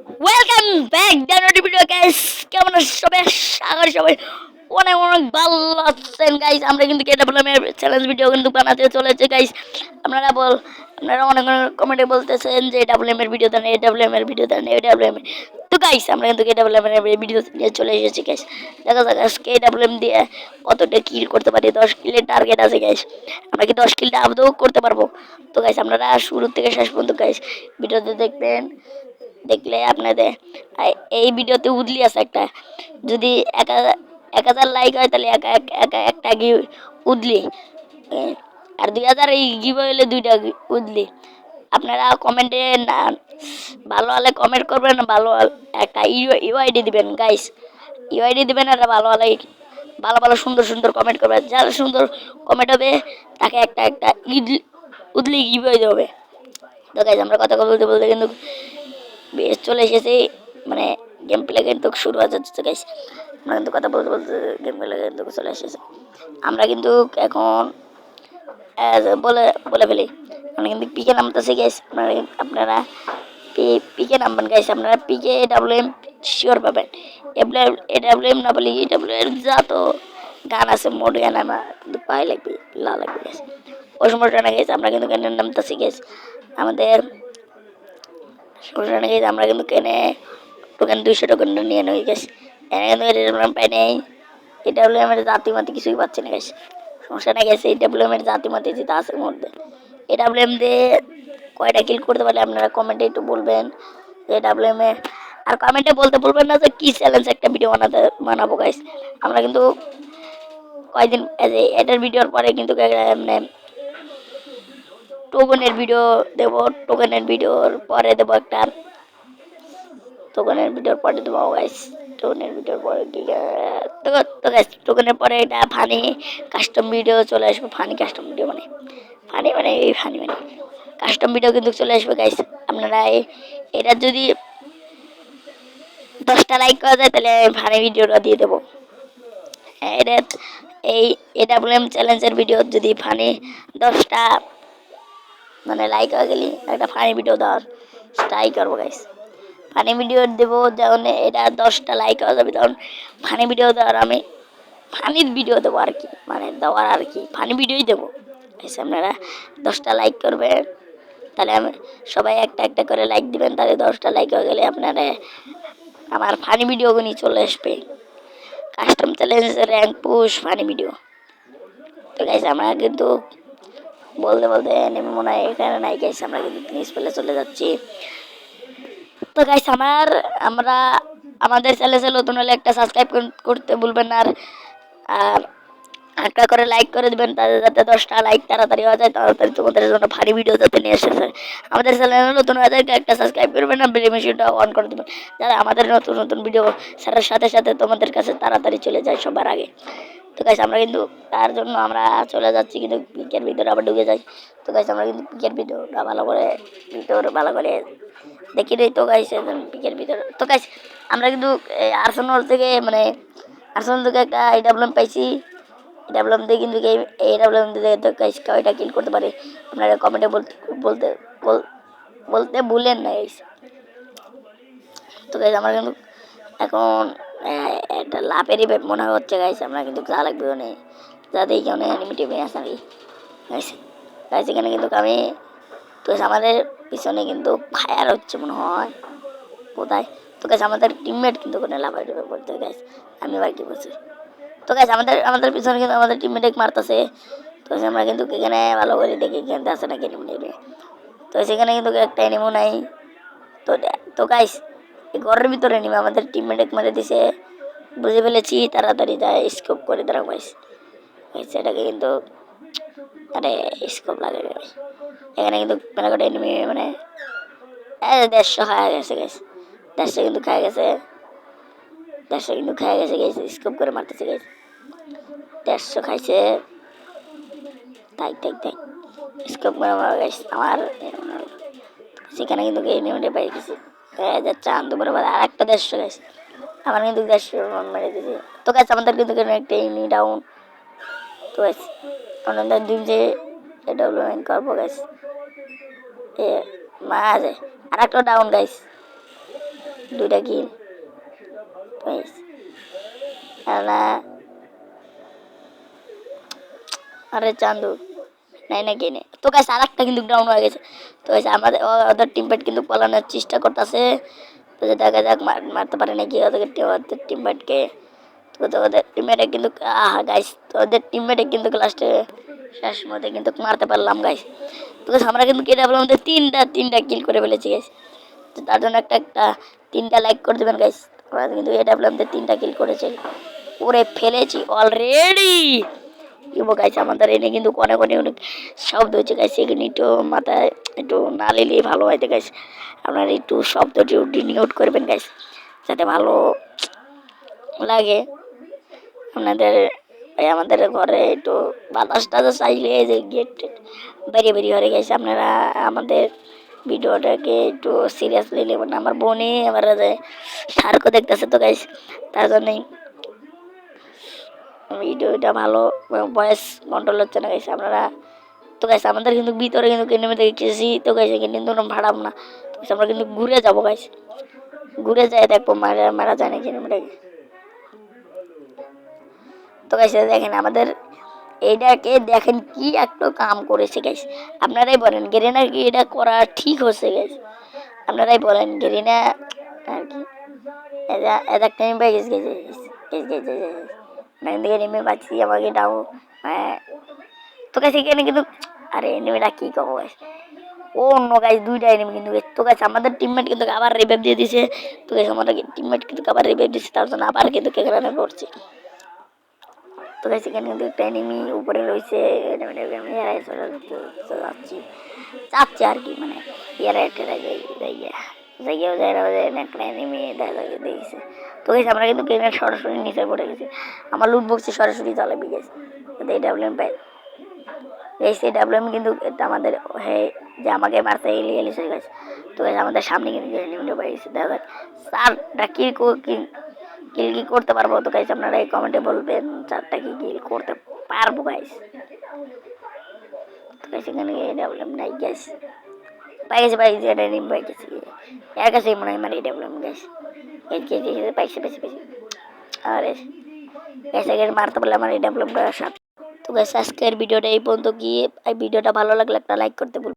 Welcome back ডানোটি video guys. কেমন আছেন সবাই? আশা করি সবাই অনেক অনেক ভালো আছেন গাইস। আমরা কিন্তু কেডাব্লিউএম এর চ্যালেঞ্জ ভিডিও কিন্তু বানাতে চলেছে গাইস। আপনারা অনেক অনেক কমেন্টে বলতেছেন যে ডাব্লিউএম এর ভিডিও দেন, এডাব্লিউএম এর ভিডিও দেন, এডাব্লিউএম এর। তো গাইস আমরা কিন্তু কেডাব্লিউএম এর ভিডিও নিয়ে চলে এসেছি গাইস। দেখা যাক আজকে এডাব্লিউএম দিয়ে কতটা কিল করতে পারি। 10 কিলের টার্গেট আছে গাইস। আমরা কি 10 কিলটা আদৌ করতে পারবো? তো গাইস আপনারা শুরু থেকে শেষ পর্যন্ত গাইস ভিডিওতে দেখবেন। দেখলে আপনাদের এই ভিডিওতে উদলি আছে একটা, যদি 1000 লাইক হয় তাহলে একটা উদলি, আর 2000 এই গিভ হইলে দুইটা উদলি। আপনারা কমেন্টে না ভালো হলে কমেন্ট করবেন, ভালো একটা ইউআইডি দিবেন গাইস। ইউআইডি দিবেন আর ভালো হলে ভালো ভালো সুন্দর সুন্দর কমেন্ট করবেন। যারা সুন্দর কমেন্ট হবে তাকে একটা একটা উদলি গিভ হয়ে যাবে। তো গাইস আমরা কথা বলতে বলতে কিন্তু বেশ চলে এসেছে, মানে গেম প্লে কিন্তু শুরু হয়ে যাচ্ছে গাইস। আমরা কিন্তু কথা বলতে বলতে গেম প্লে কিন্তু চলে এসেছে। আমরা কিন্তু এখন বলে বলে ফেলি, আমরা কিন্তু পিকে নামতেছি গাইস। আপনারা পিকে নামবেন গাইস। আপনারা পিকে ডাব্লিউএম শিওর পাবেন। এডাব্লিউএম না বলি এডাব্লিউএম যা তো গান আছে মোড গান আমার কিন্তু পাই লাগবে, লাগবে গাইস। ওই সময়টা না গাইস আমরা কিন্তু গানের নামতেছি গাইস। আমাদের আমরা কিন্তু কেনে টোকেন 200 টোকেন নিয়ে নেই গেছে। এনে কিন্তু এডাব্লিউএম পাই নেই। এডাব্লিউএম এর জাতি মাতি কিছুই পাচ্ছি না গেছে। সমস্যা না গেছে। এডাব্লিউএম এর জাতি মাতি যেটা আছে মধ্যে এডাব্লিউএম দিয়ে কয়টা কিল করতে পারলে আপনারা কমেন্টে একটু বলবেন। এডাব্লিউএম এ আর কমেন্টে বলতে বলবেন না যে কি চ্যালেঞ্জ একটা ভিডিও বানাবো গাইস। আমরা কিন্তু কয়দিন এটার ভিডিওর পরে কিন্তু মানে টোকেনের ভিডিও দেব। টোকেনের ভিডিওর পরে দেবো একটা, টোকেনের ভিডিওর পরে দেবো গাইস। টোকেনের ভিডিওর পরে তো গাইস টোকেনের পরে এটা ফানি কাস্টম ভিডিও চলে আসবে। ফানি কাস্টম ভিডিও মানে ফানি মানে এই ফানি মানে কাস্টম ভিডিও কিন্তু চলে আসবে গাইস। আপনারা এটা যদি 10টা লাইক করা যায় তাহলে ফানি ভিডিওটা দিয়ে দেবো। এটা এই এডাব্লিউএম চ্যালেঞ্জের ভিডিও যদি ফানি 10টা মানে লাইক হয়ে গেলি একটা ফানি ভিডিও দেওয়ার ট্রাই করবো গাইস। ফানি ভিডিও দেবো যখন এটা 10টা লাইক হয়ে যাবে তখন ফানি ভিডিও দেওয়ার আমি ফানির ভিডিও দেবো আর কি, মানে দেওয়ার আর কি ফানি ভিডিওই দেবো। আপনারা 10টা লাইক করবেন তাহলে আমি সবাই একটা একটা করে লাইক দিবেন, তাহলে 10টা লাইক হয়ে গেলে আপনারা আমার ফানি ভিডিওগুলি চলে আসবে। Custom challenge rank push funny video. তো গাইস আমরা কিন্তু বলতে বলতে নেমে মনে হয় এখানে নাই গাইস। আমরা কিন্তু ফিনিশ পেলে চলে যাচ্ছি। তো গাইস আমরা আমাদের চ্যানেলে নতুন হলে একটা সাবস্ক্রাইব করতে ভুলবেন না, আর একটা করে লাইক করে দিবেন তাদের যাতে 10টা লাইক তাড়াতাড়ি হয়ে যায়, তাড়াতাড়ি তোমাদের জন্য ফানি ভিডিও যাতে নিয়ে এসেছে। আমাদের চ্যানেলে নতুন হয়ে যায় একটা সাবস্ক্রাইব করবেন না, বেল মেশিনটা অন করে দেবেন যাতে আমাদের নতুন নতুন ভিডিও ছাড়ার সাথে সাথে তোমাদের কাছে তাড়াতাড়ি চলে যায় সবার আগে। তো গাইস আমরা কিন্তু তার জন্য আমরা চলে যাচ্ছি কিন্তু পিকের ভিতরে আবার ঢুকে যাই। তো গাইস আমরা কিন্তু পিকের ভিডিওটা ভালো করে দেখি নেই। তো গাইস পিকের ভিতরে তো গাইস আমরা কিন্তু আর্সেনাল থেকে একটা এডাব্লিউএম পাইছি। এডাব্লিউএম দিয়ে কিন্তু এডাব্লিউএম দিয়ে তো গাইস কয়টা কিল করতে পারে আপনারা কমেন্টে বলতে বলতে ভুলেন না গাইস। তো গাইস আমরা কিন্তু এখন একটা লাভেরই মনে হচ্ছে গাইস। আমরা কিন্তু যা লাগবে অনেক যাতে এখানে অ্যানিমেটিভ আছে আমি গাইস। গাইস এখানে কিন্তু আমি তো আমাদের পিছনে কিন্তু ফায়ার হচ্ছে মনে হয় কোথায়। তো গাইস আমাদের টিমমেট কিন্তু কোনো লাভের বলতে গাইস আমি আবার কি বলছি। তো গাইস আমাদের পিছনে কিন্তু আমাদের টিমমেট মারতেছে। তো আমরা কিন্তু এখানে ভালো করে দেখি এখানে আছে নাকি এনিমি। তো সেখানে কিন্তু একটা এনিমি নাই। তো তো গাইস এই ঘরের ভিতরে এনিমি আমাদের টিমমেট মেরে দিছে, বুঝে ফেলেছি। তাড়াতাড়ি যায় স্কোপ করে দাঁড়াও গাইস। সেটাকে কিন্তু আরে স্কোপ লাগে গাইস। এখানে কিন্তু মেলাকটা এনিমি মানে 150 খাওয়া গেছে গাইস। 150 কিন্তু খাওয়া গেছে, 150 কিন্তু খাওয়া গেছে গাইস। স্কোপ করে মারতেছে গাইস। 150 খাইছে, তাই স্কোপ করে মারা গাইস। আমার সেখানে কিন্তু এনিমিটা পাই গেছি। চান দুপুরে আর একটা 150 গাইস। আমার কিন্তু 150 মেরে দিয়েছে। তো গাইস আমাদের কিন্তু একটা এনিমি ডাউন। তো গাইস আমাদের দুই যে ডেভেলপমেন্ট করবো গাইস। এ মাঝে আর একটা ডাউন গাইস। 2টা কিল গাইস। আরে চান্দু নাই না কিনে তো গাইস, আর একটা কিন্তু ডাউন হয়ে গেছে। তো গাইস আমাদের ওদের টিমমেট কিন্তু পালানোর চেষ্টা করতেছে। তো দেখা যাক মারতে পারে নাকি ওদের টিমমেটকে। তো ওদের টিমমেটে কিন্তু গাইস, তো ওদের টিমমেটে কিন্তু লাস্টে শেষ মধ্যে কিন্তু মারতে পারলাম গাইস। তো গাইস আমরা কিন্তু কেটে বললাম আমাদের তিনটা কিল করে ফেলেছি গাইস। তো তার জন্য একটা 3টা লাইক করে দেবেন গাইস। আমরা কিন্তু এটা বললাম 3টা কিল করেছে, করে ফেলেছি অলরেডি। ইবো গাইস আমাদের এনে কিন্তু অনেক অনেক অনেক শব্দ হচ্ছে গাইস, এখানে একটু মাথায় একটু না নিলেই ভালো হয় গাইস। আপনারা একটু শব্দটি ডিনিউট করবেন গাইস, যাতে ভালো লাগে আপনাদের। আমাদের ঘরে একটু বাতাস টাতাস চাইলে এই যে গেট বেরিয়ে বেরিয়ে হয়ে গেছে। আপনারা আমাদের ভিডিওটাকে একটু সিরিয়াসলি নেবেন। আমার বোনে আমার সার্কও দেখতেছে তো গাইস, তার জন্যই ভিডিওটা ভালো ভয়েস কন্ট্রোল হচ্ছে না গাইছে আপনারা। তো গাইছে আমাদের কিন্তু ভিতরে কিন্তু নেমে দেখেছি তো গাইছে কিন্তু ভাড়াম না। তো আমরা কিন্তু ঘুরে যাবো গাইস, ঘুরে যাই দেখবো মারা মারা যায় নাকি নেমে। তো গাইছে দেখেন আমাদের এইটাকে দেখেন কি একটা কাম করেছে গাইস। আপনারাই বলেন গেরিনা কি এটা করা ঠিক হচ্ছে গাইস? আপনারাই বলেন গেরিনা আর কি এটা টাইম পাই গেছে দিকে নেমে পাচ্ছি আমাকে ডাও। তো গাইস এখানে কিন্তু আরে এনিমিটা কি কব গাইস, ও অন্য গাইস 2টা এনিমি কিন্তু। তো গাইস আমাদের টিমমেট কিন্তু আবার রিভাইভ দিয়ে দিয়েছে। তো গাইস আমাদের টিমমেট কিন্তু আবার রিভাইভ দিয়েছে, তার জন্য আবার কিন্তু কেকরানে পড়ছে। তো গাইস এখানে কিন্তু একটা এনিমি উপরে রয়েছে, যাচ্ছি আর কি, মানে ইয়ারা একটা দেখছে। তো গাইস আমরা কিন্তু গেমের সরাসরি নিচে পড়ে গেছি, আমার লুট বক্সে সরাসরি চালাবি গেছে। এই ডাব্লিউএম পাই এই ডাব্লিউএম কিন্তু এটা আমাদের হ্যাঁ যে আমাকে মারতে এলিয়েছে গেছে। তো আমাদের সামনে কিন্তু এনিমিটা পাইছে। দেখা যাক স্যারটা কি কিল কি করতে পারবো। তো গাইস আপনারা এই কমেন্টে বলবেন 4টা কি কিল করতে পারবো গাইস। তো গাইস এখানে ডাব্লিউএম নাই গাইস, পাই গেছে এটা নিম পাই গেছে এর কাছে মনে হয় মানে ডাব্লিউএম গাইস। এই যে পাইছে আরে গাইস আগে মারতে পারলে আমার ডাব্লিউএমটা সাথে। তো গাইস আজকের ভিডিওটা এই পর্যন্ত, গিয়ে এই ভিডিওটা ভালো লাগলে একটা লাইক করতে ভুলবেন।